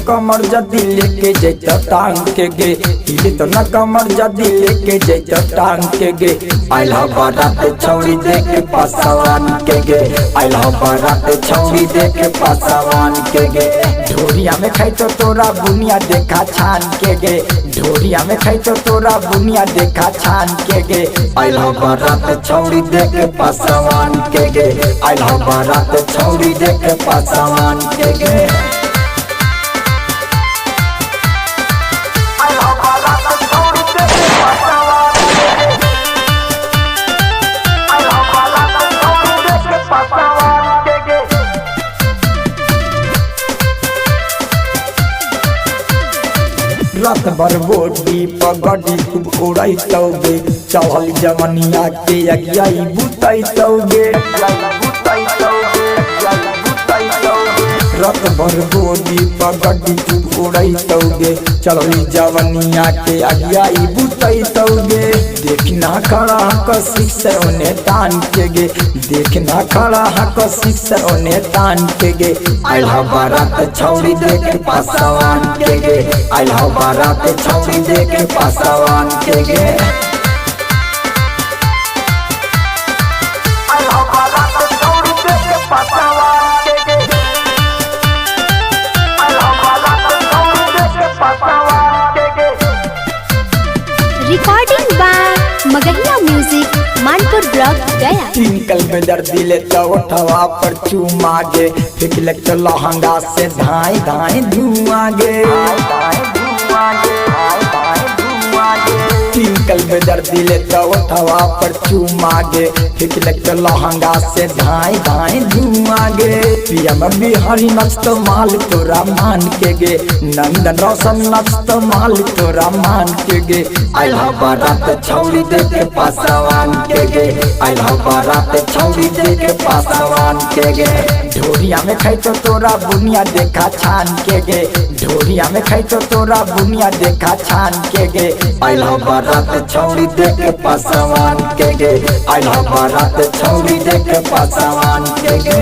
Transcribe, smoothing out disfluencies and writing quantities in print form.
कमर जदी लेके जैतो टांग के गे, हिले तो न कमर जदी लेके जैतो टांग के गे। आइल हो बारात छौरी देख पासवान के गे, आइल हो बारात छौरी देख पासवान के गे। ढोरिया में खाई तो तोरा बुनिया देखा छान के गे, ढोरिया में खाई तो तोरा बुनिया देखा छान के गे। आइल हो बारात छौरी देख पासवान के गे, आइल हो बारात छौरी देख पासवान के गे। रात भर बोटी पगड़ी खूब उड़ैतौगे, चढ़ल जवनिया के अगियाई बुतैतौगे। रात भर बोटी पगड़ी खूब उड़ैतौगे, चढ़ल जवनिया के अगियाई बुतैतौगे। देखना खड़ा कसिक से ओने तान के गे, देखना खड़ा कसिक से ओने तान के गे। आइल हो बारात छौरी देख पासवान के गे, आइल हो बारात छौरी देख पासवान के गे। Recording by Magahiya music, Manpur block, Gaya. टिंकल में दर्दी ले तो उठवा पर चूमा गे, फिकले तो लहंगा से धाई धाई धुआं गे। टिंकल में दर्दी ले तो उठवा पर चूमा गे, फिकले तो लहंगा से धाई धाई धुआं गे। पिया में बिहारी नच तो माल तोरा मान के गे, नंदन रोशन नच तो माल तोरा मान के गे। आइल हो बारात छौरी देख पासवान के गे, आइल हो बारात छौरी देख पासवान के गे। ढोरिया में खाई तो तोरा बुनिया देखा छान के गे, ढोरिया में खाई तो तोरा बुनिया देखा छान के गे। आइल हो बारात छौरी देख पासवान के गे, आइल हो बारात छौरी देख पासवान के गे।